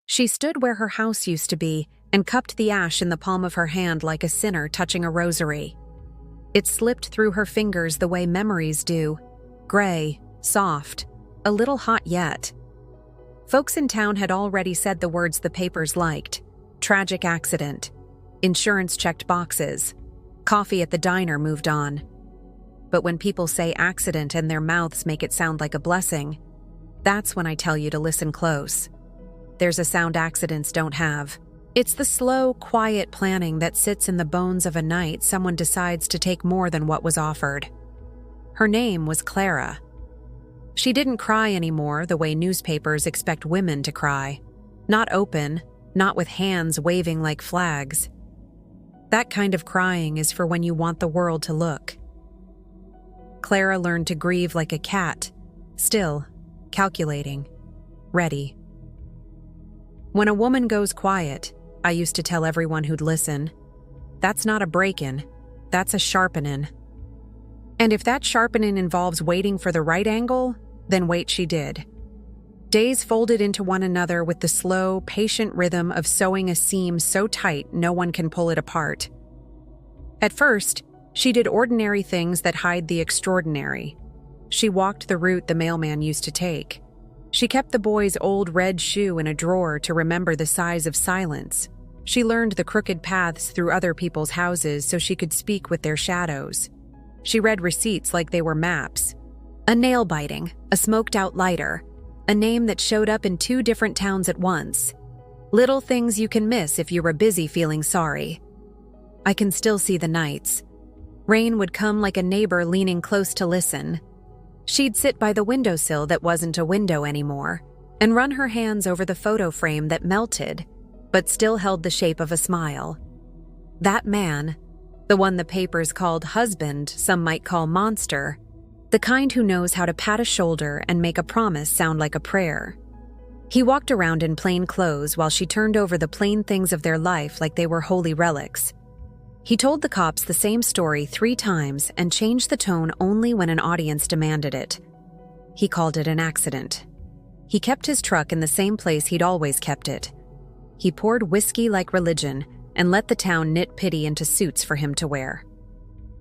She stood where her house used to be and cupped the ash in the palm of her hand like a sinner touching a rosary. It slipped through her fingers the way memories do, gray, soft, a little hot yet. Folks in town had already said the words the papers liked: tragic accident, insurance checked boxes, coffee at the diner moved on. But when people say accident and their mouths make it sound like a blessing, that's when I tell you to listen close. There's a sound accidents don't have. It's the slow, quiet planning that sits in the bones of a night someone decides to take more than what was offered. Her name was Clara. She didn't cry anymore the way newspapers expect women to cry. Not open, not with hands waving like flags. That kind of crying is for when you want the world to look. Clara learned to grieve like a cat, still, calculating, ready. When a woman goes quiet, I used to tell everyone who'd listen, that's not a break-in, that's a sharpenin'. And if that sharpenin' involves waiting for the right angle, then wait she did. Days folded into one another with the slow, patient rhythm of sewing a seam so tight no one can pull it apart. At first, she did ordinary things that hide the extraordinary. She walked the route the mailman used to take. She kept the boy's old red shoe in a drawer to remember the size of silence. She learned the crooked paths through other people's houses so she could speak with their shadows. She read receipts like they were maps. A nail biting, a smoked-out lighter, a name that showed up in 2 different towns at once. Little things you can miss if you were busy feeling sorry. I can still see the nights. Rain would come like a neighbor leaning close to listen. She'd sit by the windowsill that wasn't a window anymore and run her hands over the photo frame that melted, but still held the shape of a smile. That man, the one the papers called husband, some might call monster, the kind who knows how to pat a shoulder and make a promise sound like a prayer. He walked around in plain clothes while she turned over the plain things of their life like they were holy relics. He told the cops the same story 3 times and changed the tone only when an audience demanded it. He called it an accident. He kept his truck in the same place he'd always kept it. He poured whiskey like religion and let the town knit pity into suits for him to wear.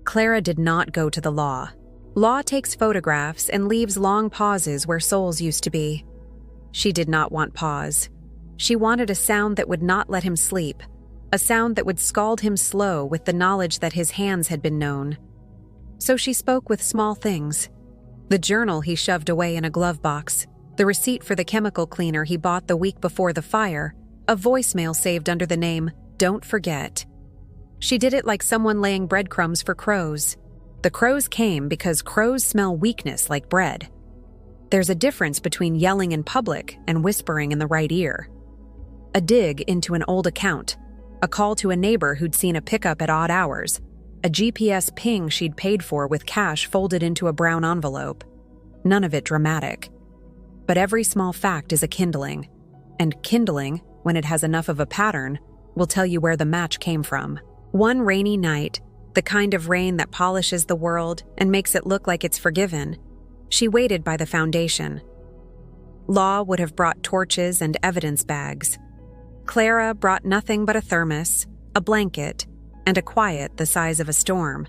Clara did not go to the law. Law takes photographs and leaves long pauses where souls used to be. She did not want pause. She wanted a sound that would not let him sleep. A sound that would scald him slow with the knowledge that his hands had been known. So she spoke with small things. The journal he shoved away in a glove box, the receipt for the chemical cleaner he bought the week before the fire, a voicemail saved under the name, "Don't Forget." She did it like someone laying breadcrumbs for crows. The crows came because crows smell weakness like bread. There's a difference between yelling in public and whispering in the right ear. A dig into an old account, a call to a neighbor who'd seen a pickup at odd hours, a GPS ping she'd paid for with cash folded into a brown envelope. None of it dramatic. But every small fact is a kindling, and kindling, when it has enough of a pattern, will tell you where the match came from. One rainy night, the kind of rain that polishes the world and makes it look like it's forgiven, she waited by the foundation. Law would have brought torches and evidence bags. Clara brought nothing but a thermos, a blanket, and a quiet the size of a storm.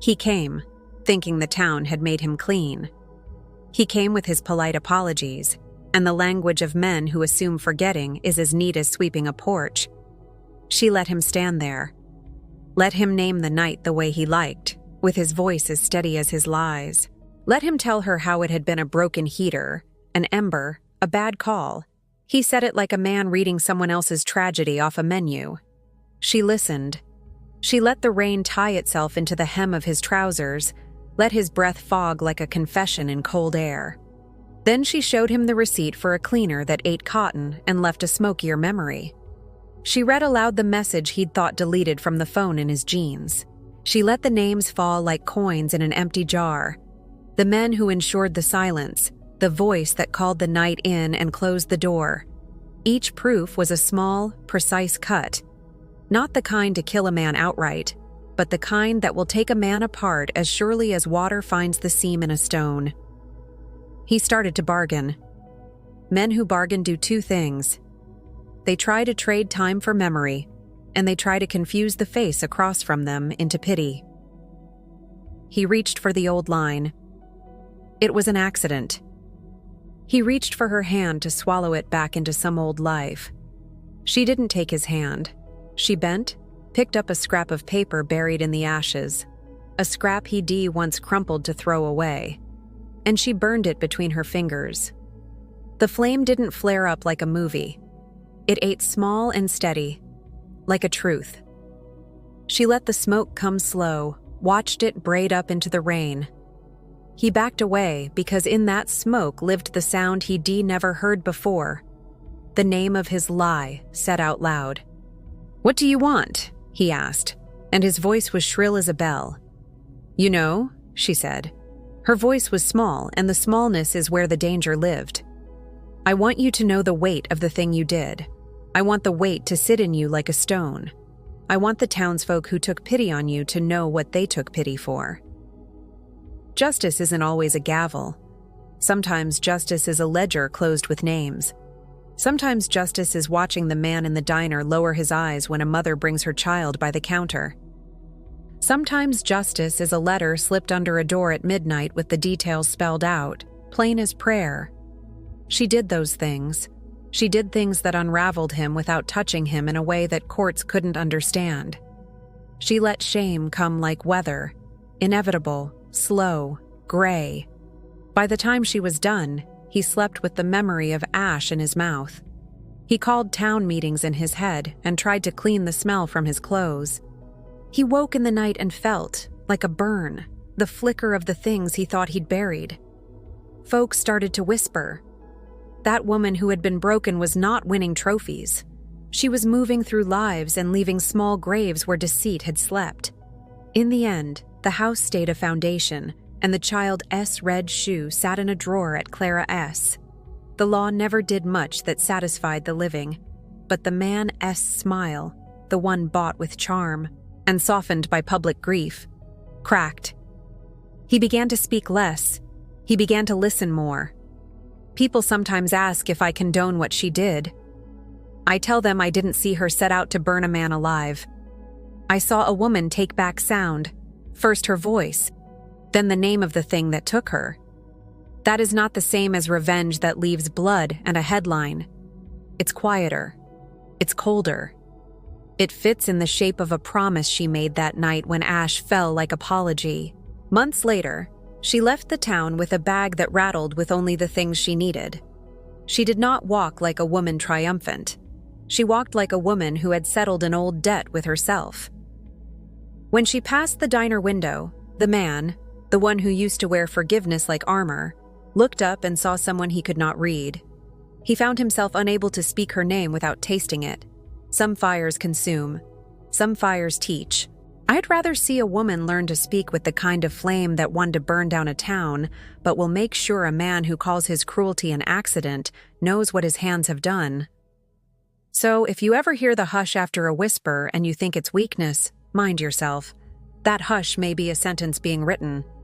He came, thinking the town had made him clean. He came with his polite apologies, and the language of men who assume forgetting is as neat as sweeping a porch. She let him stand there. Let him name the night the way he liked, with his voice as steady as his lies. Let him tell her how it had been a broken heater, an ember, a bad call. He said it like a man reading someone else's tragedy off a menu. She listened. She let the rain tie itself into the hem of his trousers, let his breath fog like a confession in cold air. Then she showed him the receipt for a cleaner that ate cotton and left a smokier memory. She read aloud the message he'd thought deleted from the phone in his jeans. She let the names fall like coins in an empty jar. The men who ensured the silence, the voice that called the night in and closed the door. Each proof was a small, precise cut. Not the kind to kill a man outright, but the kind that will take a man apart as surely as water finds the seam in a stone. He started to bargain. Men who bargain do 2 things. They try to trade time for memory, and they try to confuse the face across from them into pity. He reached for the old line. It was an accident. He reached for her hand to swallow it back into some old life. She didn't take his hand. She bent, picked up a scrap of paper buried in the ashes, a scrap he'd once crumpled to throw away, and she burned it between her fingers. The flame didn't flare up like a movie. It ate small and steady, like a truth. She let the smoke come slow, watched it braid up into the rain. He backed away because in that smoke lived the sound he'd never heard before, the name of his lie said out loud. "What do you want?" he asked, and his voice was shrill as a bell. "You know," she said. Her voice was small, and the smallness is where the danger lived. "I want you to know the weight of the thing you did. I want the weight to sit in you like a stone. I want the townsfolk who took pity on you to know what they took pity for." Justice isn't always a gavel. Sometimes justice is a ledger closed with names. Sometimes justice is watching the man in the diner lower his eyes when a mother brings her child by the counter. Sometimes justice is a letter slipped under a door at midnight with the details spelled out, plain as prayer. She did those things. She did things that unraveled him without touching him in a way that courts couldn't understand. She let shame come like weather, inevitable, slow, gray. By the time she was done, he slept with the memory of ash in his mouth. He called town meetings in his head and tried to clean the smell from his clothes. He woke in the night and felt, like a burn, the flicker of the things he thought he'd buried. Folks started to whisper. That woman who had been broken was not winning trophies. She was moving through lives and leaving small graves where deceit had slept. In the end, the house stayed a foundation, and the child S. red shoe sat in a drawer at Clara S. The law never did much that satisfied the living, but the man S. smile, the one bought with charm, and softened by public grief, cracked. He began to speak less. He began to listen more. People sometimes ask if I condone what she did. I tell them I didn't see her set out to burn a man alive. I saw a woman take back sound, first her voice, then the name of the thing that took her. That is not the same as revenge that leaves blood and a headline. It's quieter. It's colder. It fits in the shape of a promise she made that night when ash fell like apology. Months later, she left the town with a bag that rattled with only the things she needed. She did not walk like a woman triumphant. She walked like a woman who had settled an old debt with herself. When she passed the diner window, the man, the one who used to wear forgiveness like armor, looked up and saw someone he could not read. He found himself unable to speak her name without tasting it. Some fires consume. Some fires teach. I'd rather see a woman learn to speak with the kind of flame that wanted to burn down a town, but will make sure a man who calls his cruelty an accident knows what his hands have done. So if you ever hear the hush after a whisper and you think it's weakness, mind yourself. That hush may be a sentence being written.